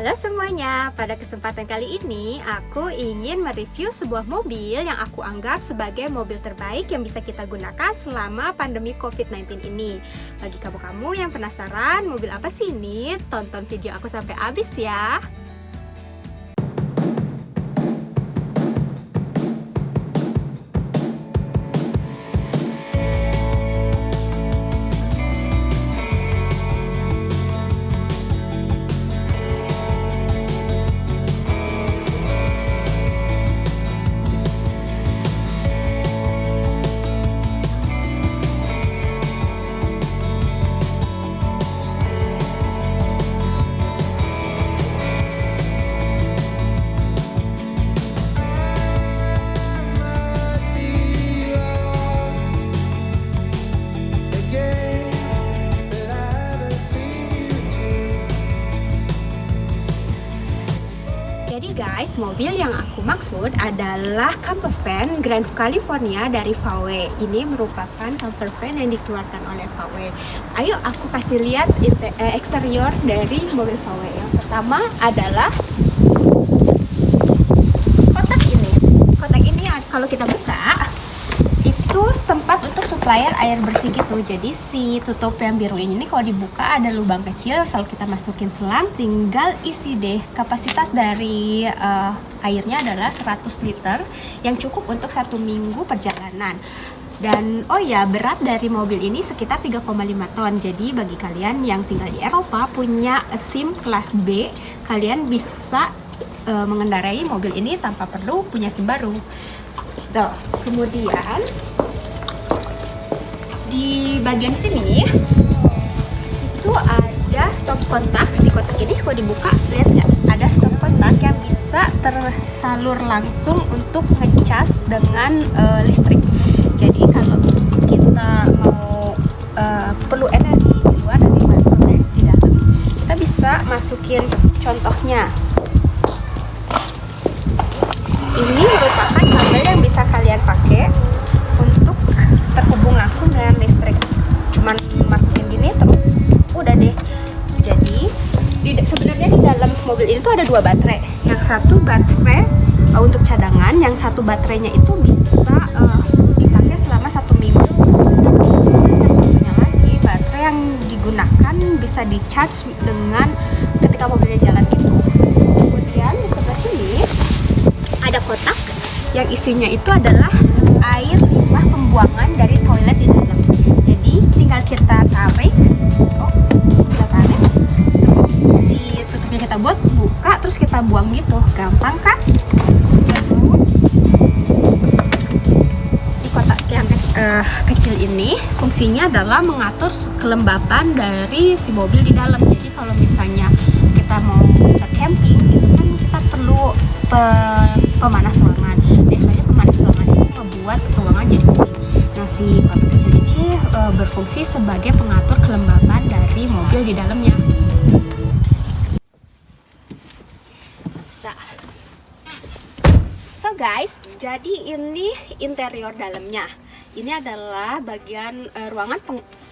Halo semuanya, pada kesempatan kali ini aku ingin mereview sebuah mobil yang aku anggap sebagai mobil terbaik yang bisa kita gunakan selama pandemi COVID-19 ini. Bagi kamu-kamu yang penasaran mobil apa sih ini, tonton video aku sampai habis ya. Jadi guys, mobil yang aku maksud adalah camper van Grand California dari VW. Ini merupakan camper van yang dikeluarkan oleh VW. Ayo aku kasih lihat eksterior dari mobil VW. Yang pertama adalah kotak ini. Kotak ini kalau kita buka, itu tempat untuk supplier air bersih gitu. Jadi si tutup yang biru ini kalau dibuka ada lubang kecil, kalau kita masukin selang tinggal isi deh. Kapasitas dari airnya adalah 100 liter yang cukup untuk 1 minggu perjalanan. Dan oh ya, berat dari mobil ini sekitar 3,5 ton. Jadi bagi kalian yang tinggal di Eropa punya SIM kelas B, kalian bisa mengendarai mobil ini tanpa perlu punya SIM baru. Tuh, kemudian di bagian sini itu ada stop kontak. Di kotak ini kalau dibuka, lihat nggak? Ada stop kontak yang bisa tersalur langsung untuk ngecas dengan listrik. Jadi kalau kita mau perlu energi di luar dari baterai di dalam, kita bisa masukin contohnya. Ini merupakan kabel yang bisa kalian pakai untuk terhubung langsung dengan listrik. Cuman masukin gini terus udah deh. Jadi sebenarnya di dalam mobil ini tuh ada 2 baterai. Yang satu baterai untuk cadangan, yang satu baterainya itu bisa dipakai selama 1 minggu. Satunya lagi baterai yang digunakan bisa di charge dengan ketika mobilnya jalan gitu. Kemudian di sebelah sini ada kotak yang isinya itu adalah air limbah pembuangan dari toilet di dalam. Jadi tinggal kita tarik, terus si tutupnya kita buka, terus kita buang gitu, gampang kan? Terus di kotak yang kecil ini fungsinya adalah mengatur kelembapan dari si mobil di dalam. Jadi kalau misalnya kita mau camping gitu kan, kita perlu pemanas ruangan. Biasanya pemanas ruangan itu membuat ruangan jadi dingin. Nah, si kotak kecil ini berfungsi sebagai pengatur kelembapan dari mobil di dalamnya. So guys, jadi ini interior dalamnya. Ini adalah bagian ruangan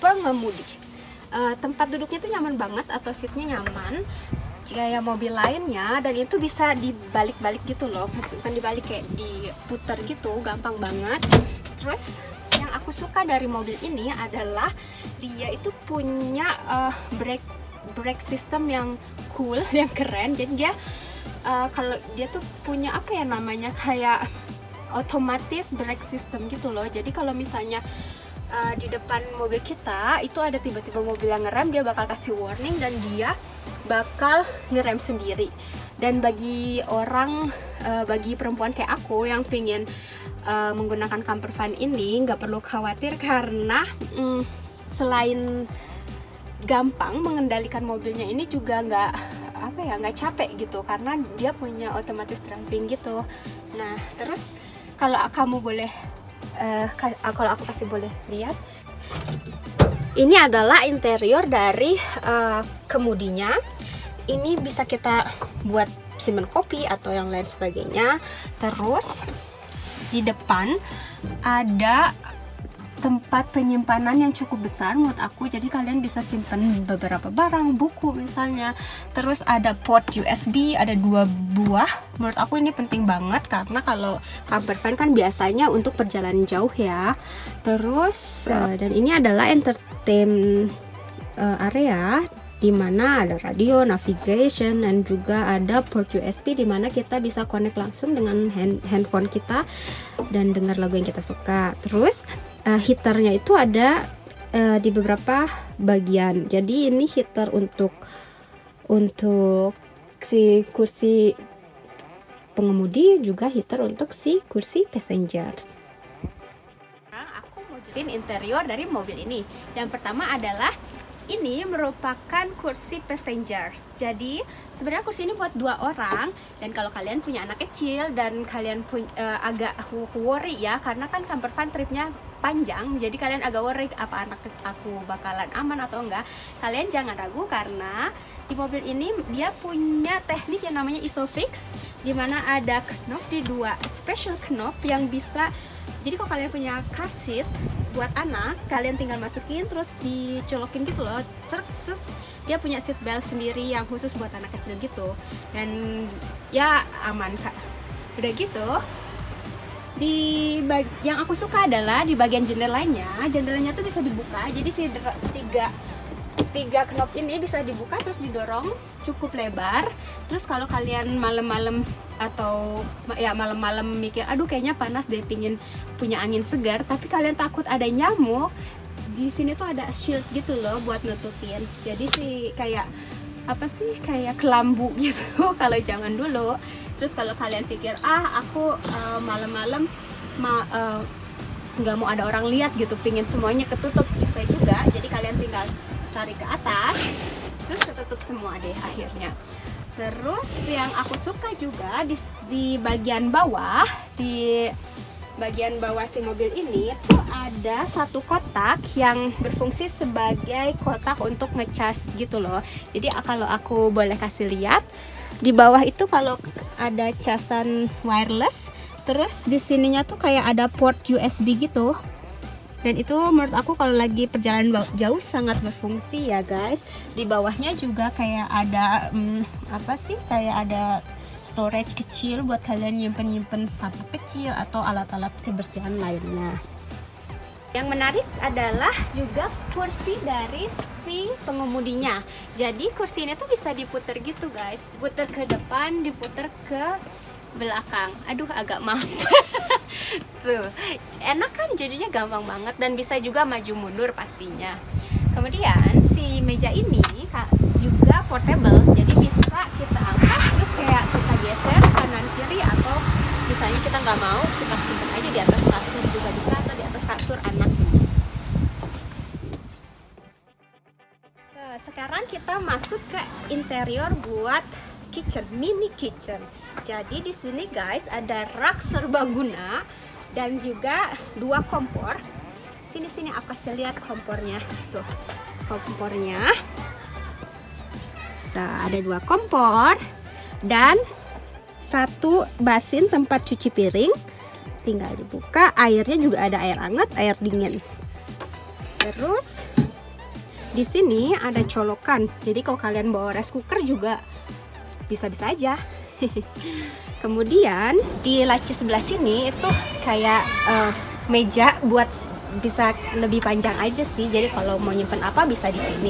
pengemudi. Tempat duduknya itu nyaman banget, atau seatnya nyaman kayak mobil lainnya, dan itu bisa dibalik-balik gitu loh, bukan dibalik, kayak diputar gitu, gampang banget. Terus yang aku suka dari mobil ini adalah dia itu punya brake system yang cool, yang keren. Jadi dia kalau dia tuh punya apa ya namanya, kayak otomatis brake system gitu loh. Jadi kalau misalnya di depan mobil kita itu ada tiba-tiba mobil yang ngerem, dia bakal kasih warning dan dia bakal ngerem sendiri. Dan bagi bagi perempuan kayak aku yang pengen menggunakan camper van ini, nggak perlu khawatir karena selain gampang mengendalikan mobilnya, ini juga nggak capek gitu karena dia punya otomatis driving gitu. Nah, terus kalau kamu boleh kalau aku kasih boleh lihat, ini adalah interior dari kemudinya. Ini bisa kita buat simpen kopi atau yang lain sebagainya. Terus di depan ada tempat penyimpanan yang cukup besar menurut aku, jadi kalian bisa simpan beberapa barang, buku misalnya. Terus ada port USB, ada 2 buah. Menurut aku ini penting banget karena kalau camper van kan biasanya untuk perjalanan jauh ya. Terus dan ini adalah entertain area di mana ada radio, navigation, dan juga ada port USB di mana kita bisa connect langsung dengan handphone kita dan dengar lagu yang kita suka. Terus heaternya itu ada di beberapa bagian. Jadi ini heater untuk si kursi pengemudi, juga heater untuk si kursi passengers. Sekarang aku mau jelasin interior dari mobil ini. Yang pertama adalah ini merupakan kursi passengers. Jadi sebenarnya kursi ini buat 2 orang. Dan kalau kalian punya anak kecil dan kalian agak worry ya, karena kan camper van tripnya panjang, jadi kalian agak worry apa anak aku bakalan aman atau enggak. Kalian jangan ragu karena di mobil ini dia punya teknik yang namanya ISOFIX, dimana ada knob di 2 special knob yang bisa. Jadi kalau kalian punya car seat buat anak, kalian tinggal masukin terus dicolokin gitu loh, terus dia punya seat belt sendiri yang khusus buat anak kecil gitu, dan ya aman kak. Udah gitu, yang aku suka adalah di bagian jendelanya tuh bisa dibuka, jadi si tiga knop ini bisa dibuka terus didorong, cukup lebar. Terus kalau kalian malam-malam atau ya malam-malam mikir aduh kayaknya panas deh, pingin punya angin segar, tapi kalian takut ada nyamuk, di sini tuh ada shield gitu loh buat nutupin. Jadi sih kayak apa sih, kayak kelambu gitu kalau zaman dulu. Terus kalau kalian pikir aku malam-malam nggak mau ada orang lihat gitu, pingin semuanya ketutup, bisa juga. Jadi kalian tinggal tarik ke atas terus ketutup semua deh akhirnya. Terus yang aku suka juga di bagian bawah, di bagian bawah si mobil ini tuh ada satu kotak yang berfungsi sebagai kotak untuk ngecharge gitu loh. Jadi kalau aku boleh kasih lihat, di bawah itu kalau ada casan wireless, terus di sininya tuh kayak ada port USB gitu. Dan itu menurut aku kalau lagi perjalanan jauh sangat berfungsi ya guys. Di bawahnya juga kayak ada kayak ada storage kecil buat kalian nyimpen sapu kecil atau alat-alat kebersihan lainnya. Yang menarik adalah juga kursi dari si pengemudinya. Jadi kursi ini tuh bisa diputer gitu guys, diputer ke depan, diputer ke belakang. Aduh agak maaf. Tuh, enak kan, jadinya gampang banget, dan bisa juga maju mundur pastinya. Kemudian si meja ini juga portable, jadi bisa kita angkat terus kayak kita geser kanan kiri, atau misalnya kita nggak mau, kita simpan aja di atas kasur juga bisa, atau di atas kasur anak ini. Nah, sekarang kita masuk ke interior buat kitchen, mini kitchen. Jadi di sini guys ada rak serbaguna dan juga 2 kompor. Sini aku kasih lihat kompornya. Tuh, kompornya. Ada 2 kompor dan 1 basin tempat cuci piring. Tinggal dibuka, airnya juga ada air hangat, air dingin. Terus di sini ada colokan. Jadi kalau kalian bawa rice cooker juga bisa-bisa aja. Kemudian di laci sebelah sini itu kayak meja buat bisa lebih panjang aja sih. Jadi kalau mau nyimpen apa bisa di sini.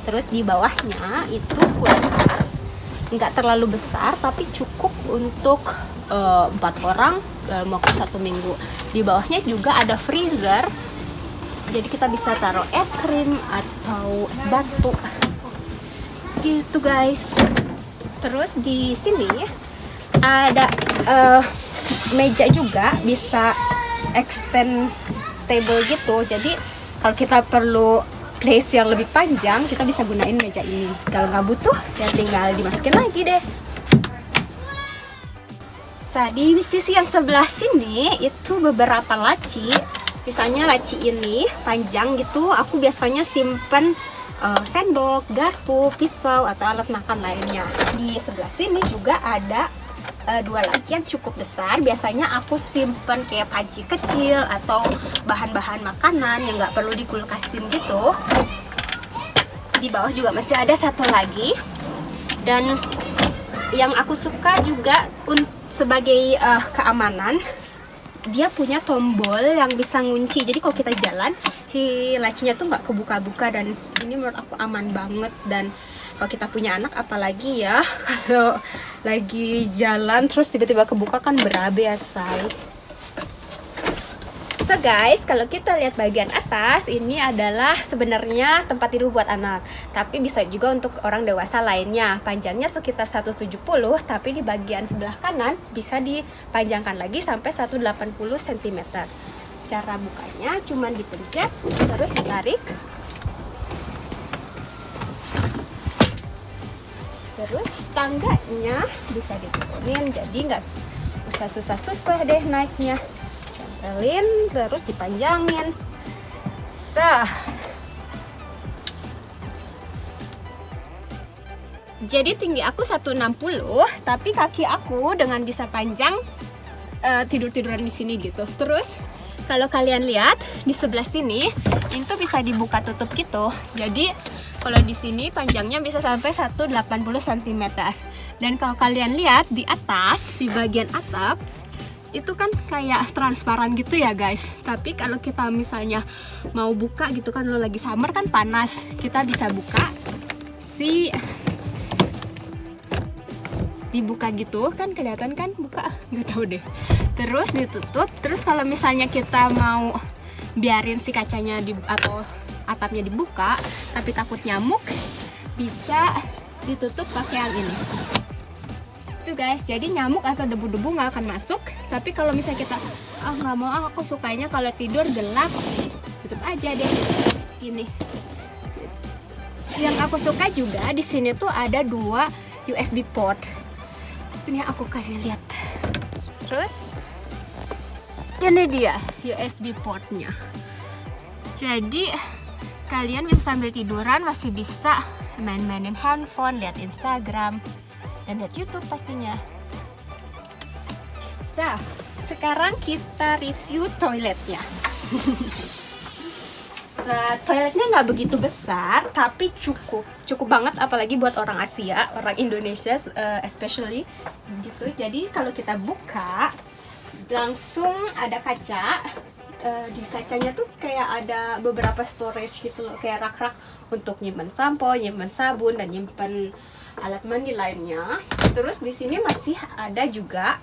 Terus di bawahnya itu kulkas, nggak terlalu besar tapi cukup untuk 4 orang dalam waktu 1 minggu. Di bawahnya juga ada freezer. Jadi kita bisa taruh es krim atau es batu. Gitu guys. Terus di sini ada meja juga, bisa extend table gitu. Jadi kalau kita perlu place yang lebih panjang, kita bisa gunain meja ini. Kalau nggak butuh, ya tinggal dimasukin lagi deh. Nah, di sisi yang sebelah sini itu beberapa laci. Misalnya laci ini panjang gitu, aku biasanya simpen sendok, garpu, pisau, atau alat makan lainnya. Di sebelah sini juga ada dua laci yang cukup besar. Biasanya aku simpen kayak panci kecil atau bahan-bahan makanan yang nggak perlu dikulkasin gitu. Di bawah juga masih ada satu lagi. Dan yang aku suka juga sebagai keamanan, dia punya tombol yang bisa ngunci. Jadi kalau kita jalan, si lacinya tuh nggak kebuka-buka, dan ini menurut aku aman banget. Dan kalau kita punya anak apalagi ya, kalau lagi jalan terus tiba-tiba kebuka kan berabe ya, say. So guys, kalau kita lihat bagian atas, ini adalah sebenarnya tempat tidur buat anak, tapi bisa juga untuk orang dewasa lainnya. Panjangnya sekitar 170, tapi di bagian sebelah kanan bisa dipanjangkan lagi sampai 180 cm. Cara bukanya cuman dipencet, terus ditarik. Terus tangganya bisa diturunin, jadi nggak usah susah-susah deh naiknya. Tempelin, terus dipanjangin. Jadi tinggi aku 160, tapi kaki aku dengan bisa panjang tidur-tiduran di sini gitu. Terus kalau kalian lihat di sebelah sini, ini tuh bisa dibuka tutup gitu. Jadi kalau di sini panjangnya bisa sampai 180 cm. Dan kalau kalian lihat di atas, di bagian atap, itu kan kayak transparan gitu ya guys. Tapi kalau kita misalnya mau buka gitu kan, lo lagi summer kan panas, kita bisa buka dibuka gitu kan, kelihatan kan buka, nggak tahu deh. Terus ditutup. Terus kalau misalnya kita mau biarin si kacanya atau atapnya dibuka tapi takut nyamuk, bisa ditutup pakai yang ini tuh guys. Jadi nyamuk atau debu-debu nggak akan masuk. Tapi kalau misalnya kita nggak mau, aku sukanya kalau tidur gelap, tutup aja deh gini. Yang aku suka juga di sini tuh ada 2 USB port. Sini aku kasih lihat. Terus ini dia USB portnya. Jadi kalian bisa sambil tiduran masih bisa main-mainin handphone, lihat Instagram, dan lihat YouTube pastinya. Nah, sekarang kita review toiletnya. Nah, toiletnya nggak begitu besar, tapi cukup banget, apalagi buat orang Asia, orang Indonesia especially gitu. Jadi kalau kita buka, langsung ada kaca. Di kacanya tuh kayak ada beberapa storage gitu loh, kayak rak-rak untuk nyimpen sampo, nyimpen sabun, dan nyimpen alat mandi lainnya. Terus di sini masih ada juga,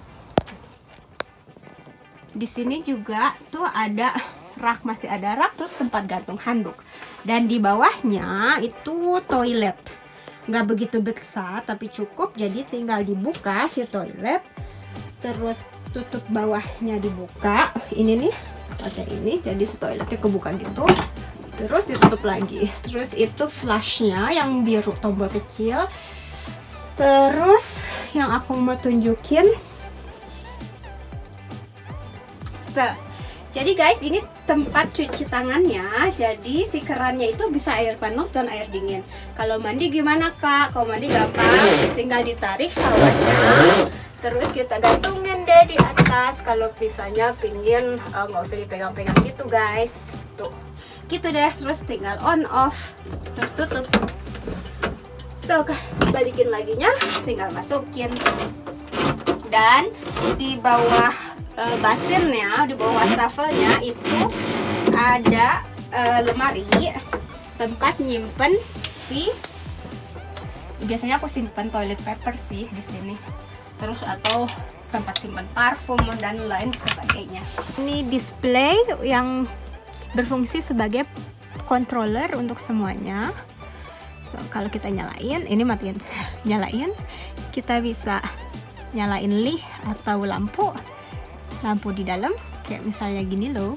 di sini juga tuh ada rak, masih ada rak, terus tempat gantung handuk. Dan di bawahnya itu toilet, nggak begitu besar tapi cukup. Jadi tinggal dibuka si toilet, terus tutup bawahnya dibuka. Ini nih pakai ini, jadi si toiletnya kebuka gitu, terus ditutup lagi. Terus itu flashnya yang biru, tombol kecil. Terus yang aku mau tunjukin, jadi guys, ini tempat cuci tangannya. Jadi si kerannya itu bisa air panas dan air dingin. Kalau mandi gimana kak? Kalau mandi gampang, tinggal ditarik showernya, terus kita gantungin deh di atas. Kalau misalnya pingin nggak usah dipegang-pegang gitu guys, tuh gitu deh. Terus tinggal on off, terus tutup. Tuh, balikin laginya, tinggal masukin. Dan di bawah basinnya, di bawah wastafelnya itu ada lemari tempat nyimpen biasanya aku simpen toilet paper sih di sini. Terus atau tempat simpan parfum dan lain sebagainya. Ini display yang berfungsi sebagai controller untuk semuanya. So, kalau kita nyalain, ini matiin, nyalain, kita bisa nyalain lift atau lampu di dalam, kayak misalnya gini loh,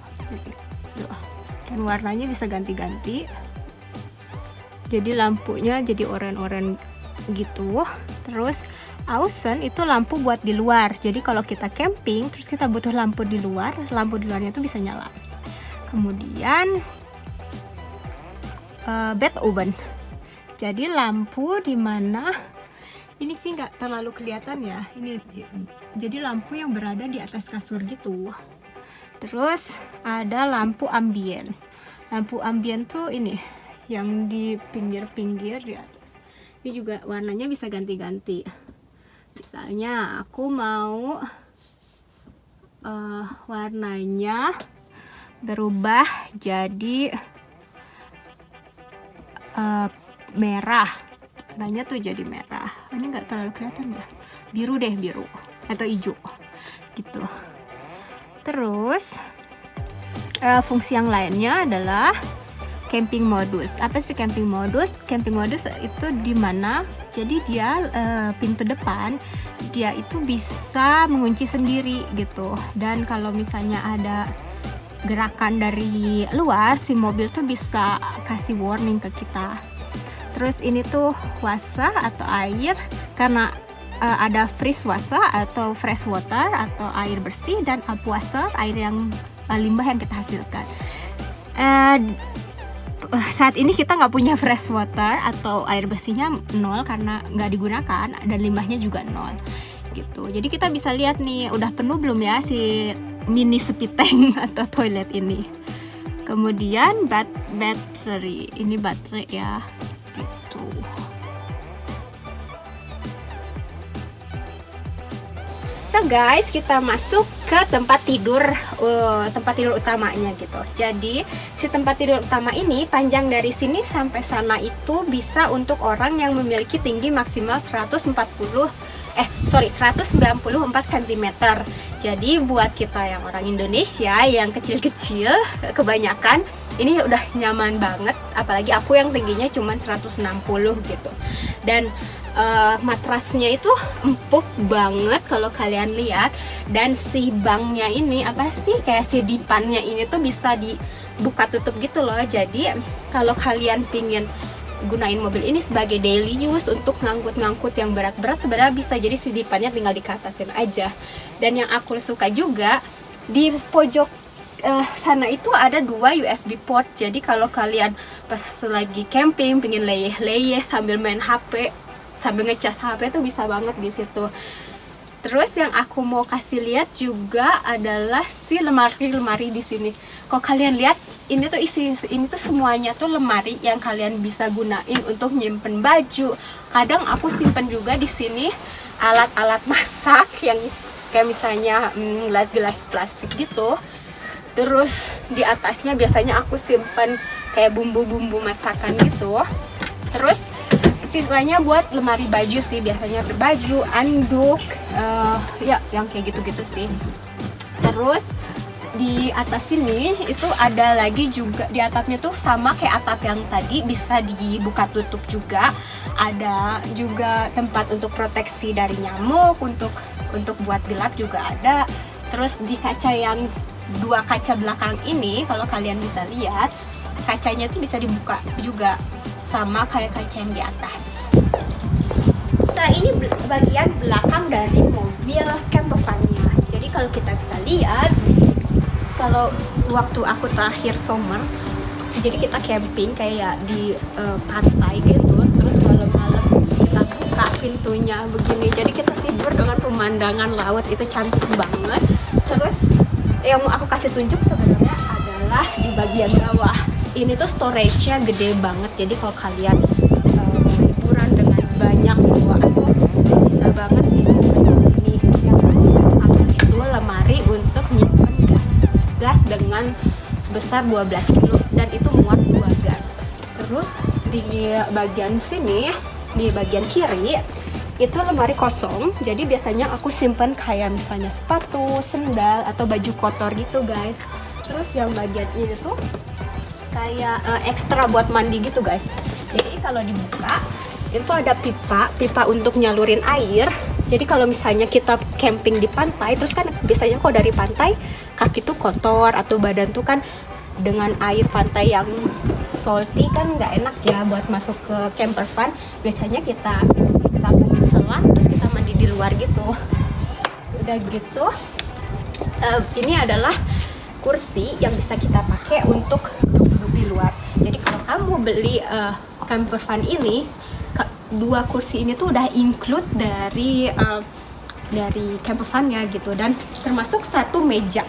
dan warnanya bisa ganti-ganti. Jadi lampunya jadi oranye-oranye gitu. Terus ausen itu lampu buat di luar. Jadi kalau kita camping terus kita butuh lampu di luar, lampu di luarnya itu bisa nyala. Kemudian bed oven. Jadi lampu dimana Ini sih nggak terlalu kelihatan ya. Ini jadi lampu yang berada di atas kasur gitu. Terus ada lampu ambien. Lampu ambien tuh ini yang di pinggir-pinggir di atas. Ini juga warnanya bisa ganti-ganti. Misalnya aku mau warnanya berubah jadi merah. Warnanya tuh jadi merah. Ini nggak terlalu kelihatan ya. Biru deh, biru atau hijau gitu. Terus fungsi yang lainnya adalah camping modus. Apa sih camping modus? Camping modus itu dimana jadi dia pintu depan dia itu bisa mengunci sendiri gitu. Dan kalau misalnya ada gerakan dari luar, si mobil tuh bisa kasih warning ke kita. Terus ini tuh wasa atau air, karena ada fresh wasa atau fresh water atau air bersih, dan upwater air yang limbah yang kita hasilkan. Saat ini kita nggak punya fresh water atau air bersihnya 0 karena nggak digunakan, dan limbahnya juga 0 gitu. Jadi kita bisa lihat nih udah penuh belum ya si mini sepiteng atau toilet ini. Kemudian battery, ini baterai ya gitu. So guys, kita masuk ke tempat tidur utamanya gitu. Jadi si tempat tidur utama ini panjang dari sini sampai sana itu bisa untuk orang yang memiliki tinggi maksimal 194 cm. Jadi buat kita yang orang Indonesia yang kecil-kecil kebanyakan ini udah nyaman banget, apalagi aku yang tingginya cuma 160 gitu. Dan matrasnya itu empuk banget kalau kalian lihat, dan si banknya ini apa sih, kayak si dipannya ini tuh bisa dibuka tutup gitu loh. Jadi kalau kalian pingin gunain mobil ini sebagai daily use untuk ngangkut-ngangkut yang berat-berat, sebenarnya bisa. Jadi si dipannya tinggal dikatasin aja. Dan yang aku suka juga di pojok sana itu ada 2 USB port. Jadi kalau kalian pas lagi camping pingin leyeh-leyeh sambil main HP, sambil ngecas HP tuh bisa banget di situ. Terus yang aku mau kasih lihat juga adalah si lemari di sini. Kalau kalian lihat ini tuh semuanya tuh lemari yang kalian bisa gunain untuk nyimpen baju. Kadang aku simpen juga di sini alat-alat masak yang kayak misalnya gelas-gelas plastik gitu. Terus di atasnya biasanya aku simpen kayak bumbu-bumbu masakan gitu. Terus sisanya buat lemari baju sih, biasanya baju, anduk, ya yang kayak gitu-gitu sih. Terus di atas sini itu ada lagi juga, di atapnya tuh sama kayak atap yang tadi, bisa dibuka tutup juga. Ada juga tempat untuk proteksi dari nyamuk, untuk buat gelap juga ada. Terus di kaca yang 2 kaca belakang ini, kalau kalian bisa lihat, kacanya tuh bisa dibuka juga sama kayak kaca yang di atas. Nah ini bagian belakang dari mobil campervan-nya. Jadi kalau kita bisa lihat, kalau waktu aku terakhir summer, jadi kita camping kayak di pantai gitu. Terus malam-malam kita buka pintunya begini, jadi kita tidur dengan pemandangan laut, itu cantik banget. Terus yang mau aku kasih tunjuk sebenarnya adalah di bagian bawah. Ini tuh storage-nya gede banget, jadi kalau kalian liburan dengan banyak bawaan tuh bisa banget disimpan di sini. Yang pertama itu lemari untuk nyimpan gas dengan besar 12 kilo, dan itu muat 2 gas. Terus di bagian sini, di bagian kiri itu lemari kosong, jadi biasanya aku simpen kayak misalnya sepatu, sendal, atau baju kotor gitu guys. Terus yang bagian ini tuh kayak ekstra buat mandi gitu guys. Jadi kalau dibuka itu ada pipa untuk nyalurin air. Jadi kalau misalnya kita camping di pantai, terus kan biasanya kok dari pantai kaki tuh kotor atau badan tuh kan dengan air pantai yang salty kan nggak enak ya buat masuk ke campervan. Biasanya kita sambungin selang terus kita mandi di luar gitu. Udah gitu ini adalah kursi yang bisa kita pakai untuk duduk di luar. Jadi kalau kamu beli campervan ini, dua kursi ini tuh udah include dari camper van-nya gitu, dan termasuk satu meja.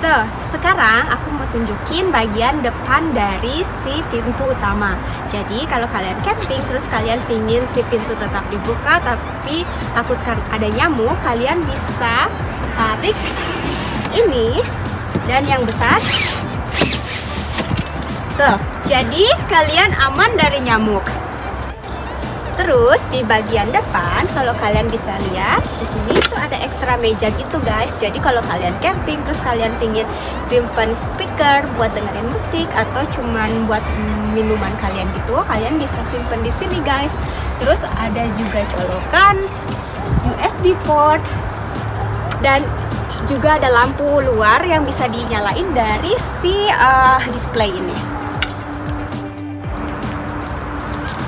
So, sekarang aku mau tunjukin bagian depan dari si pintu utama. Jadi kalau kalian camping terus kalian pingin si pintu tetap dibuka tapi takutkan ada nyamuk, kalian bisa tarik ini dan yang besar. So, jadi kalian aman dari nyamuk. Terus di bagian depan, kalau kalian bisa lihat di sini tuh ada ekstra meja gitu guys. Jadi kalau kalian camping terus kalian pingin simpan speaker buat dengerin musik atau cuman buat minuman kalian gitu, kalian bisa simpan di sini guys. Terus ada juga colokan USB port dan juga ada lampu luar yang bisa dinyalain dari si display ini.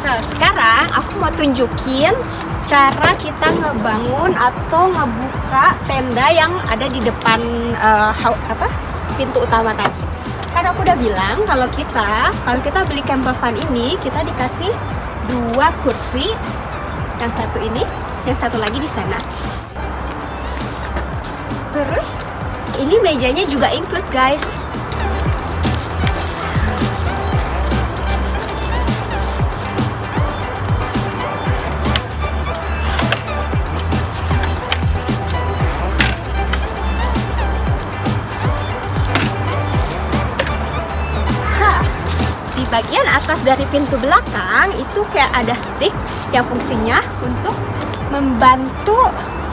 Nah, sekarang aku mau tunjukin cara kita ngebangun atau ngebuka tenda yang ada di depan pintu utama tadi. Karena aku udah bilang kalau kita beli camper van ini, kita dikasih 2 kursi, yang satu ini, yang satu lagi di sana. Terus ini mejanya juga include guys. Bagian atas dari pintu belakang itu kayak ada stick yang fungsinya untuk membantu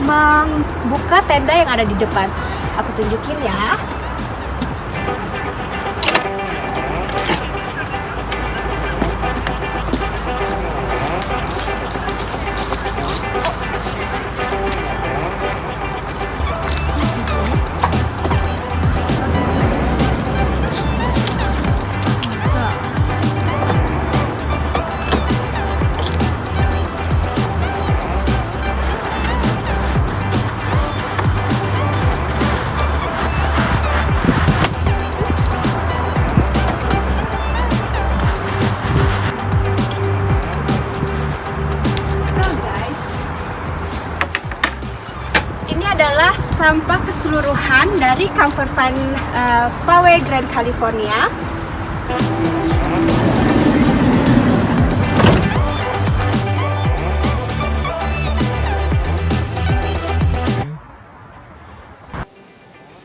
membuka tenda yang ada di depan. Aku tunjukin ya. Adalah tampak keseluruhan dari camper van VW Grand California.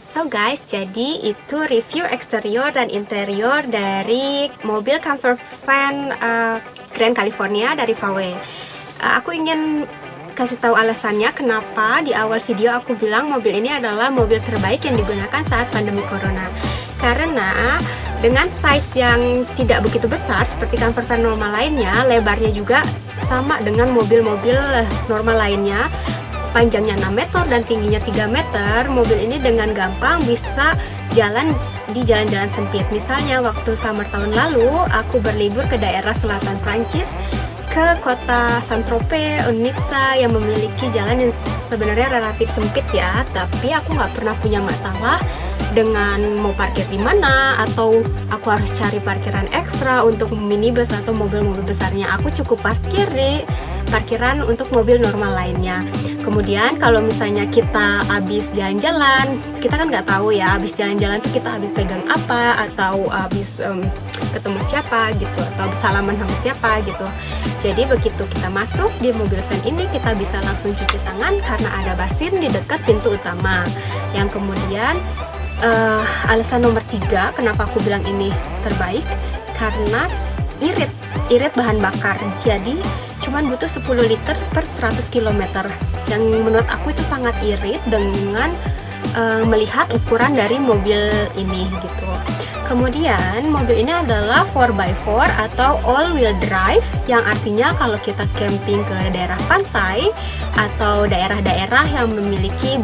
So guys, jadi itu review eksterior dan interior dari mobil camper van Grand California dari VW. Aku ingin kasih tahu alasannya kenapa di awal video aku bilang mobil ini adalah mobil terbaik yang digunakan saat pandemi corona. Karena dengan size yang tidak begitu besar seperti camper van normal lainnya, lebarnya juga sama dengan mobil-mobil normal lainnya. Panjangnya 6 meter dan tingginya 3 meter. Mobil ini dengan gampang bisa jalan di jalan-jalan sempit. Misalnya waktu summer tahun lalu aku berlibur ke daerah selatan Prancis, ke kota Saint-Tropez, Nizza yang memiliki jalan yang sebenarnya relatif sempit ya, tapi aku nggak pernah punya masalah dengan mau parkir di mana atau aku harus cari parkiran ekstra untuk minibus atau mobil-mobil besarnya. Aku cukup parkir di parkiran untuk mobil normal lainnya. Kemudian kalau misalnya kita habis jalan-jalan, kita kan nggak tahu ya habis jalan-jalan tuh kita habis pegang apa atau habis ketemu siapa gitu atau salaman sama siapa gitu. Jadi begitu kita masuk di mobil van ini, kita bisa langsung cuci tangan karena ada basin di dekat pintu utama. Yang kemudian alasan nomor 3 kenapa aku bilang ini terbaik, karena irit bahan bakar. Jadi cuman butuh 10 liter per 100 km, yang menurut aku itu sangat irit dengan melihat ukuran dari mobil ini gitu. Kemudian mobil ini adalah 4x4 atau all wheel drive, yang artinya kalau kita camping ke daerah pantai atau daerah-daerah yang memiliki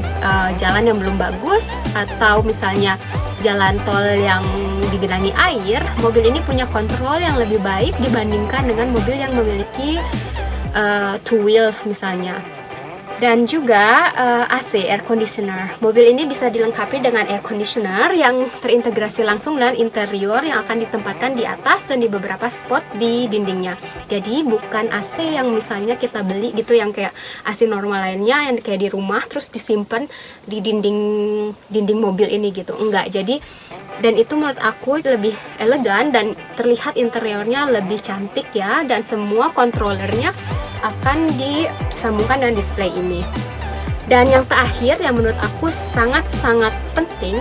jalan yang belum bagus atau misalnya jalan tol yang digenangi air, mobil ini punya kontrol yang lebih baik dibandingkan dengan mobil yang memiliki two wheels misalnya. Dan juga AC, air conditioner. Mobil ini bisa dilengkapi dengan air conditioner yang terintegrasi langsung dengan interior yang akan ditempatkan di atas dan di beberapa spot di dindingnya. Jadi bukan AC yang misalnya kita beli gitu yang kayak AC normal lainnya yang kayak di rumah terus disimpan di dinding mobil ini gitu. Enggak. Jadi dan itu menurut aku lebih elegan dan terlihat interiornya lebih cantik ya, dan semua controllernya akan disambungkan dengan display ini. Dan yang terakhir yang menurut aku sangat-sangat penting,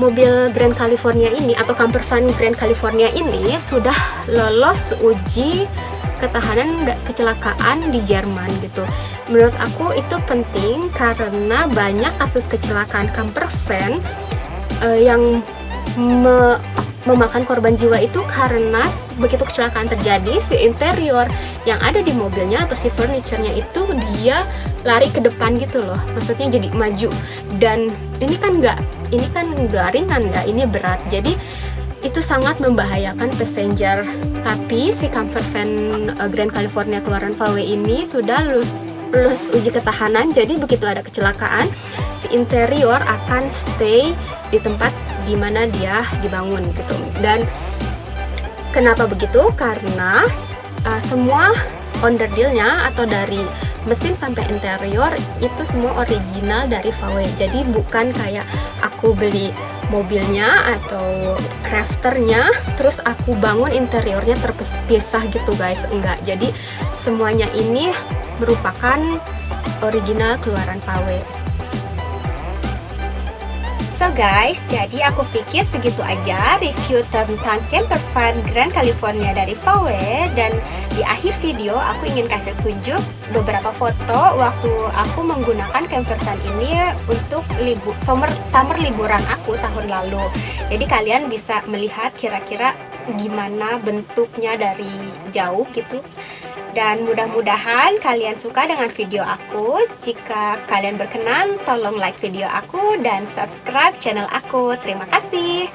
mobil Grand California ini atau camper van Grand California ini sudah lolos uji ketahanan kecelakaan di Jerman gitu. Menurut aku itu penting karena banyak kasus kecelakaan camper van yang memakan korban jiwa itu karena begitu kecelakaan terjadi, si interior yang ada di mobilnya atau si furniture-nya itu dia lari ke depan gitu loh, maksudnya jadi maju. Dan ini kan nggak ringan ya, ini berat, jadi itu sangat membahayakan passenger. Tapi si camper van Grand California keluaran VW ini sudah lulus uji ketahanan, jadi begitu ada kecelakaan si interior akan stay di tempat di mana dia dibangun gitu. Dan kenapa begitu? Karena semua onderdilnya atau dari mesin sampai interior itu semua original dari VW. Jadi bukan kayak aku beli mobilnya atau crafternya terus aku bangun interiornya terpisah gitu guys, enggak. Jadi semuanya ini merupakan original keluaran VW. So guys, jadi aku pikir segitu aja review tentang camper van Grand California dari VW. Dan di akhir video aku ingin kasih tunjuk beberapa foto waktu aku menggunakan camper van ini untuk summer liburan aku tahun lalu. Jadi kalian bisa melihat kira-kira gimana bentuknya dari jauh gitu. Dan mudah-mudahan kalian suka dengan video aku. Jika kalian berkenan, tolong like video aku dan subscribe channel aku. Terima kasih.